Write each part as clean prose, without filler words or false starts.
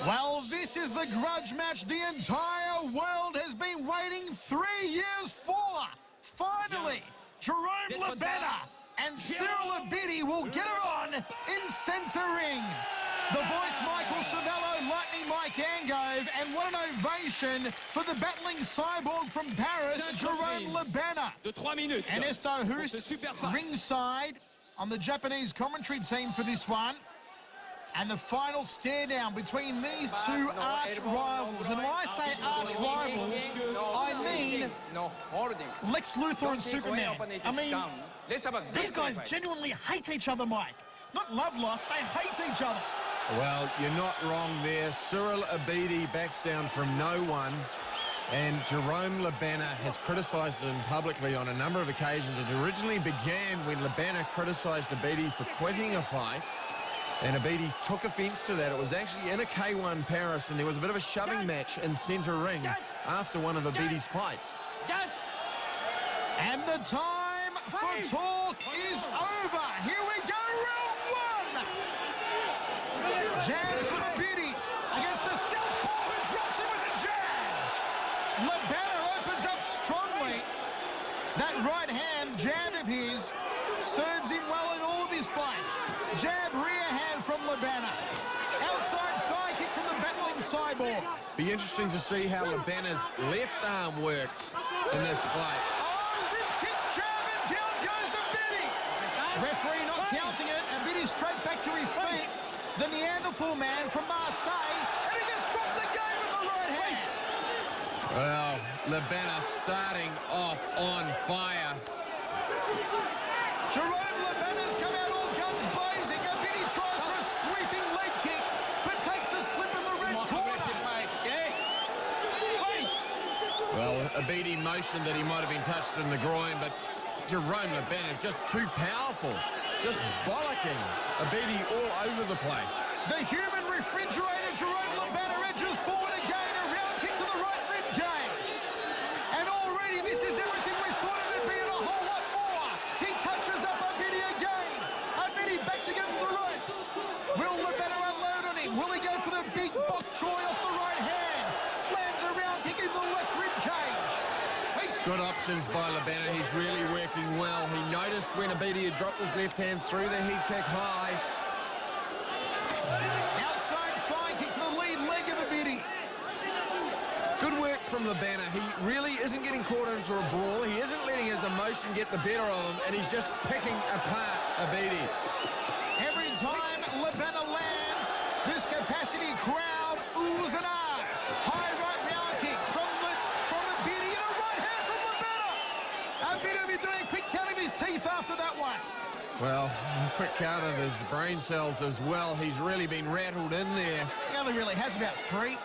Well, this is the grudge match the entire world has been waiting 3 years for. Finally, Jerome Lebena and Cyril Abidi will get it on in centre ring. The voice Michael Chavello, Lightning Mike Angove, and what an ovation for the battling cyborg from Paris, Jerome Lebena. And Esto Hoost ringside on the Japanese commentary team for this one. And the final stare down between these two arch rivals. And when I say arch rivals, I mean Lex Luthor and Superman. I mean, these guys genuinely hate each other, Mike. Not love lost, they hate each other. Well, you're not wrong there. Cyril Abidi backs down from no one. And Jerome Lebena has criticised him publicly on a number of occasions. It originally began when Lebena criticised Abidi for quitting a fight. And Abidi took offence to that. It was actually in a K1 Paris, and there was a bit of a shoving match in centre ring after one of Abidi's fights. And the time for talk is over. Here we go, round one. Jab from Abidi against the southpaw who drops him with a jab. Lebena opens up strongly. That right hand jab of his serves him well in all of his fights. Jab, rear hand from Lebena. Outside thigh kick from the battling cyborg. Be interesting to see how Lebena's left arm works in this fight. Oh, rib kick, jab, and down goes Abidi. Referee not counting it. Abidi straight back to his feet. The Neanderthal man from Marseille, and he just dropped the game with the right hand. Well, Lebena starting off on fire. Jerome Lebena's come out all guns blazing. Abidi tries for a sweeping leg kick, but takes a slip in the red corner. Well, Abidi motioned that he might have been touched in the groin, but Jerome Lebena just too powerful. Just bollocking Abidi all over the place. The human refrigerator, Jerome Lebena, edges forward again. A round kick to the right rib cage. And already this is everything we thought it would be and a whole lot more. He touches up Abidi again. Abidi backed against the ropes. Will Lebena unload on him? Will he go for the big bok choy off the right hand? Slams a round kick in the left rib cage. Good options by Lebena. He's really working well. He noticed when Abidi had dropped his left hand through the head kick high. Outside thigh kick to the lead leg of Abidi. Good work from Lebena. He really isn't getting caught into a brawl. He isn't letting his emotion get the better of him, and he's just picking apart Abidi. Every time Lebena lands, this capacity crowd oohs and ahs. High right round kick from Abidi and a right hand from Lebena. Abidi will be doing a quick count of his teeth after that one. Well, quick count of his brain cells as well. He's really been rattled in there. He only really has about 3.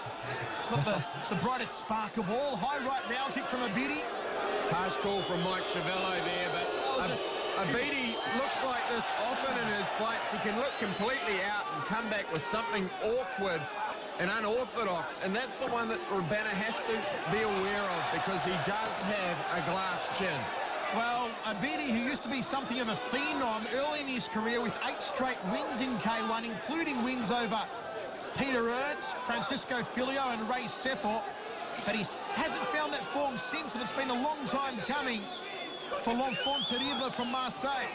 It's not the brightest spark of all. High right round kick from Abidi. Harsh call from Mike Chavello there, but Abidi looks like this often in his fights. He can look completely out and come back with something awkward and unorthodox, and that's the one that Lebena has to be aware of because he does have a glass chin. Well, Abidi, who used to be something of a phenom early in his career with 8 straight wins in K1, including wins over Peter Ertz, Francisco Filio and Ray Seppo, but he hasn't found that form since, and it's been a long time coming for L'Enfant Terrible from Marseille.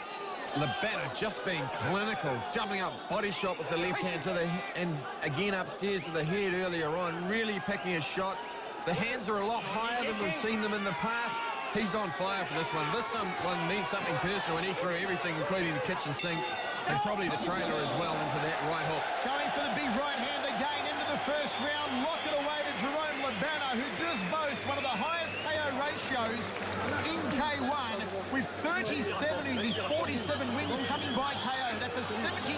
Lebena just being clinical, jumping up body shot with the left hand to the and again upstairs to the head earlier on, really picking his shots. The hands are a lot higher than we've seen them in the past. He's on fire for this one. This one means something personal, and he threw everything, including the kitchen sink, and probably the trailer as well, into that right hook. Going for the big right hand again into the first round. Lock it away to Jerome Lebena, who does boast one of the highest KO ratios in K1, with 37 of his 47 wins coming by KO. That's a 79%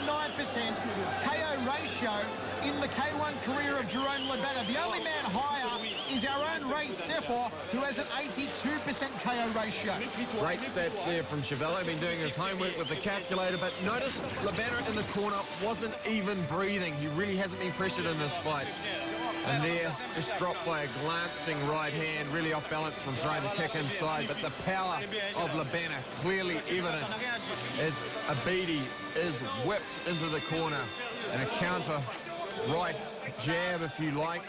KO ratio in the K1 career of Jerome Lebena. The only man higher is our own Ray Seppo, who has an 82% KO ratio. Great stats there from Chavello. Been doing his homework with the calculator, but notice Lebena in the corner wasn't even breathing. He really hasn't been pressured in this fight. And there, just dropped by a glancing right hand, really off balance from throwing the kick inside. But the power of Lebena clearly evident as Abidi is whipped into the corner. And a counter right jab, if you like.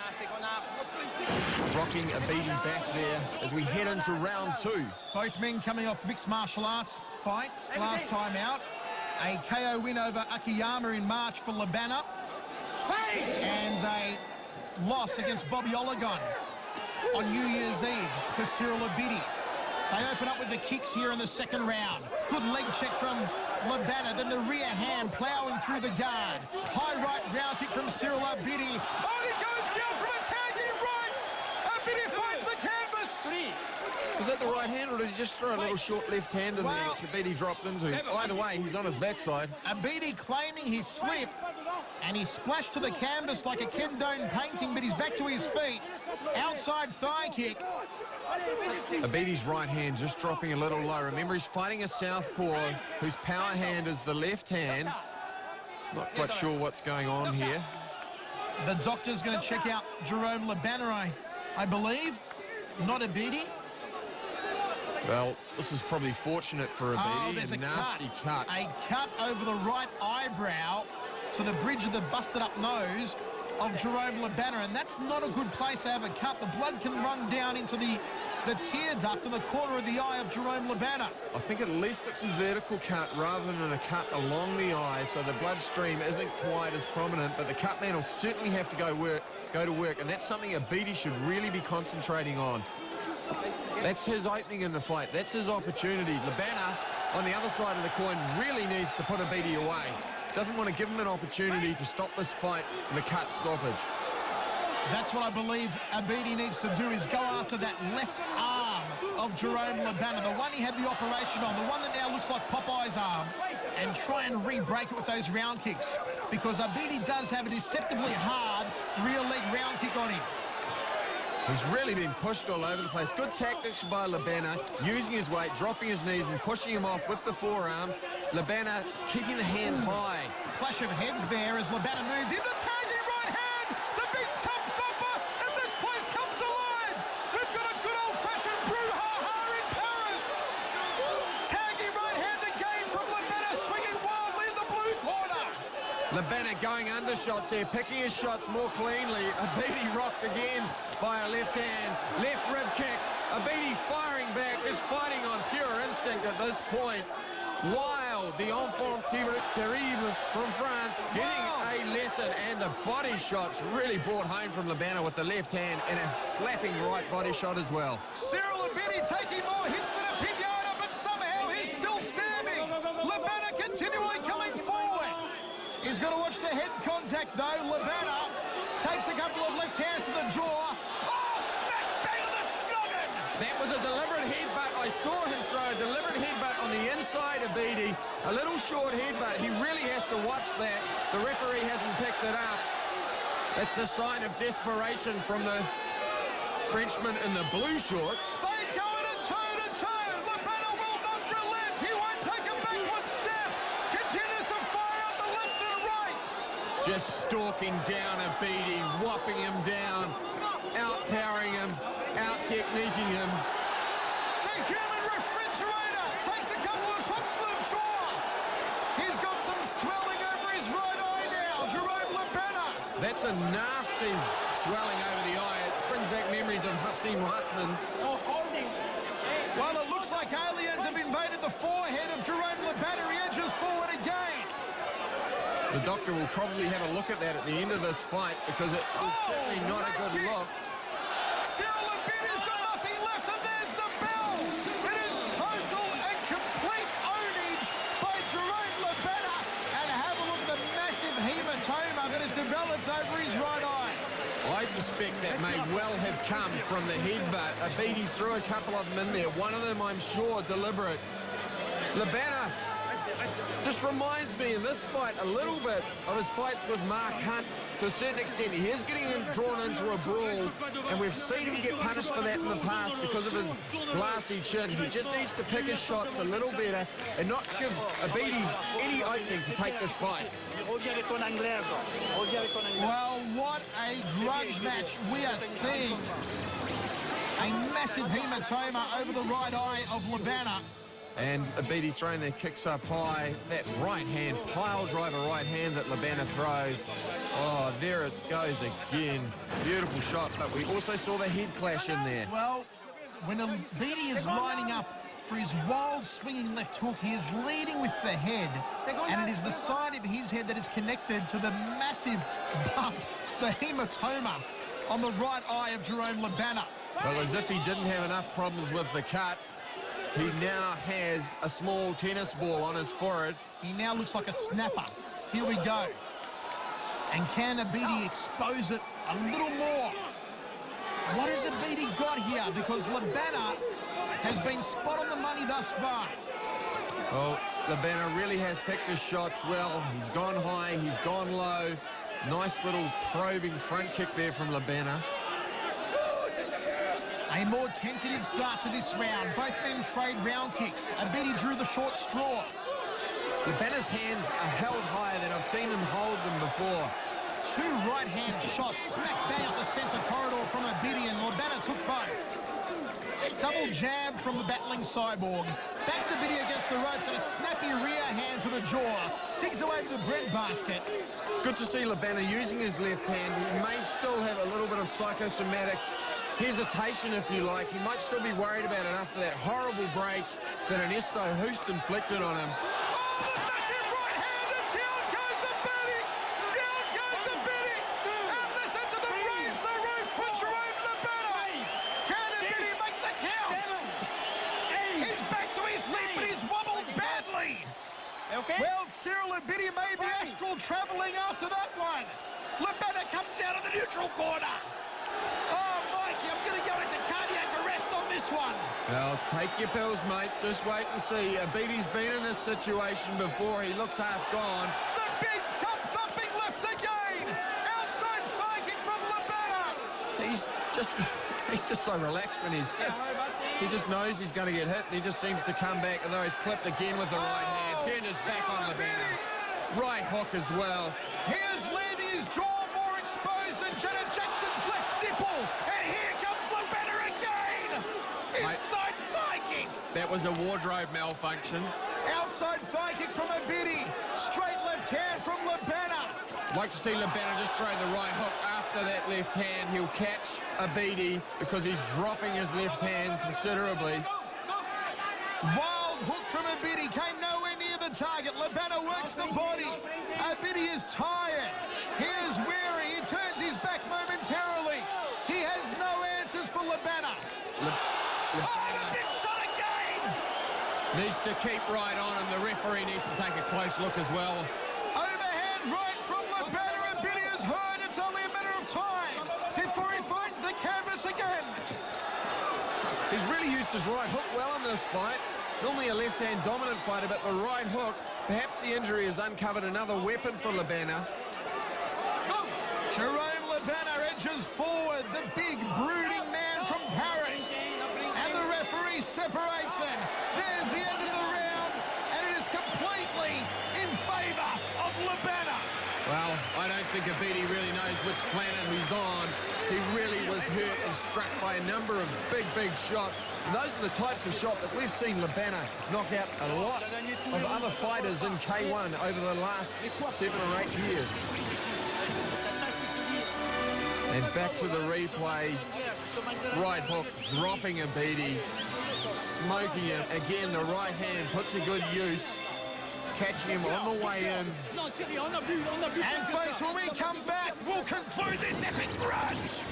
Rocking Abidi back there as we head into round 2. Both men coming off mixed martial arts fights last time out. A KO win over Akiyama in March for Labana. And a loss against Bobby Olagon on New Year's Eve for Cyril Abidi. They open up with the kicks here in the second round. Good leg check from Labana, then the rear hand ploughing through the guard. High right ground kick from Cyril Abidi. Oh, he goes down from a tagging right. Abidi finds the canvas. Was that the right hand, or did he just throw a little short left hand in there which Abidi dropped into? Either way, he's on his backside. Abidi claiming he slipped, and he splashed to the canvas like a Ken Doan painting, but he's back to his feet. Outside thigh kick. Abidi's right hand just dropping a little low. Remember, he's fighting a southpaw whose power hand is the left hand. Not quite sure what's going on here. The doctor's going to check out Jerome Labana, I believe, not Abidi. Well, this is probably fortunate for Abidi. Oh, there's a nasty cut. A cut over the right eyebrow to the bridge of the busted-up nose of Jerome Labana, and that's not a good place to have a cut. The blood can run down into the tear duct in the corner of the eye of Jerome Labana. I think at least it's a vertical cut rather than a cut along the eye, so the bloodstream isn't quite as prominent, but the cut man will certainly have to go to work, and that's something Abidi should really be concentrating on. That's his opening in the fight. That's his opportunity. Labana, on the other side of the coin, really needs to put Abidi away. Doesn't want to give him an opportunity to stop this fight in the cut stoppage. That's what I believe Abidi needs to do, is go after that left arm of Jerome Labana, the one he had the operation on, the one that now looks like Popeye's arm, and try and re-break it with those round kicks, because Abidi does have a deceptively hard rear leg round kick on him. He's really been pushed all over the place. Good tactics by Labana, using his weight, dropping his knees and pushing him off with the forearms. Labana keeping the hands high. Clash of heads there as Labana moved in. The tagging right hand! The big tough thumper! And this place comes alive! We've got a good old-fashioned brouhaha in Paris! Tagging right hand again from Labana, swinging wildly in the blue corner! Labana going undershots here, picking his shots more cleanly. Abidi rocked again by a left hand, left rib kick. Abidi firing back, just fighting on pure instinct at this point. Wild, the enfant terrible from France, getting a lesson, and the body shots really brought home from Labana with the left hand and a slapping right body shot as well. Cyril Abidi taking more hits than a pinata, but somehow he's still standing. Labana continually coming forward. He's got to watch the head contact though. Labana takes a couple of left hands to the jaw. Oh, smack bang on the snoggin! That was a deliberate headbutt. I saw him throw a deliberate headbutt on the inside of Abidi. A little short headbutt. He really has to watch that. The referee hasn't picked it up. It's a sign of desperation from the Frenchman in the blue shorts. They go in a toe-to-toe. Labana will not relent. He won't take a backward step. Continues to fire out the left and right. Just stalking down Abidi, whopping him down, outpowering him, out-techniquing him. The human refrigerator takes a couple of shots to the jaw. He's got some swelling over his right eye now. Jerome Labana. That's a nasty swelling over the eye. It brings back memories of Hassim Rahman. Well, it looks like aliens have invaded the forehead of Jerome Labana. He edges forward again. The doctor will probably have a look at that at the end of this fight, because it is certainly not a good look. Cyril Abidi's got nothing left, and there's the bell. It is total and complete ownage by Jerome Labana. And have a look at the massive hematoma that has developed over his right eye. I suspect that may well have come from the headbutt. Abidi threw a couple of them in there. One of them, I'm sure, deliberate. Labana just reminds me in this fight a little bit of his fights with Mark Hunt. To a certain extent, he is getting drawn into a brawl, and we've seen him get punished for that in the past because of his glassy chin. He just needs to pick his shots a little better and not give Abidi any opening to take this fight. Well, what a grudge match we are seeing. A massive hematoma over the right eye of Labana. And Abidi throwing their kicks up high. That right hand, pile driver right hand that Labana throws. Oh, there it goes again. Beautiful shot, but we also saw the head clash in there. Well, when Abidi is lining up for his wild swinging left hook, he is leading with the head, and it is the side of his head that is connected to the massive bump, the hematoma, on the right eye of Jerome Labana. Well, as if he didn't have enough problems with the cut, he now has a small tennis ball on his forehead. He now looks like a snapper. Here we go. And can Abidi expose it a little more? What has Abidi got here? Because Labana has been spot on the money thus far. Well, Labana really has picked his shots well. He's gone high, he's gone low. Nice little probing front kick there from Labana. A more tentative start to this round. Both men trade round kicks. Abidi drew the short straw. Labana's hands are held higher than I've seen him hold them before. Two right-hand shots smack bang up the centre corridor from Abidi, and Labana took both. Double jab from the battling cyborg. Backs Abidi against the ropes and a snappy rear hand to the jaw. Digs away to the bread basket. Good to see Labana using his left hand. He may still have a little bit of psychosomatic hesitation, if you like. He might still be worried about it after that horrible break that Ernesto Hoost inflicted on him. Okay. Well, Cyril Abidi may be astral travelling after that one. Labana comes out of the neutral corner. Oh, Mikey, I'm going to go into cardiac arrest on this one. Well, take your pills, mate. Just wait and see. Abidi's been in this situation before. He looks half gone. The big thumping left again. Outside thigh kick from Labana. He's just so relaxed when he's hit. He just knows he's going to get hit, and he just seems to come back, although he's clipped again with the right hand. Turned his back on Labana. Right hook as well. Here's landing his jaw more exposed than Janet Jackson's left nipple. And here comes Labana again. Inside thigh kick. That was a wardrobe malfunction. Outside thigh kick from Abidi. Straight left hand from Labana. Like to see Labana just throw the right hook after that left hand. He'll catch Abidi because he's dropping his left hand considerably. Wild hook from Abidi came nowhere near the target. Labana works the body. Abidi is tired. Here's weary. He turns his back momentarily. He has no answers for Labana. And a big shot again! Needs to keep right on, and the referee needs to take a close look as well. Overhand right from Labana. Abidi has heard. It's only a matter of time before he finds the canvas again. He's really used his right hook well in this fight. Normally a left-hand dominant fighter, but the right hook, perhaps the injury has uncovered another weapon for Labana. Jerome Labana edges forward, the big brooding man from Paris. And the referee separates them. There's the end of the round, and it is completely in favour of Labana. Well, I don't think Abidi really knows which planet he's on. He really was hurt and struck by a number of big shots. And those are the types of shots that we've seen Labana knock out a lot of other fighters in K1 over the last 7 or 8 years. And back to the replay. Right hook dropping Abidi, smoking him. Again, the right hand puts to good use. Catching him on the way in. And folks, when we come back, we'll conclude this epic grudge.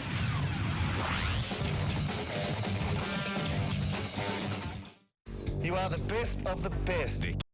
You are the best of the best.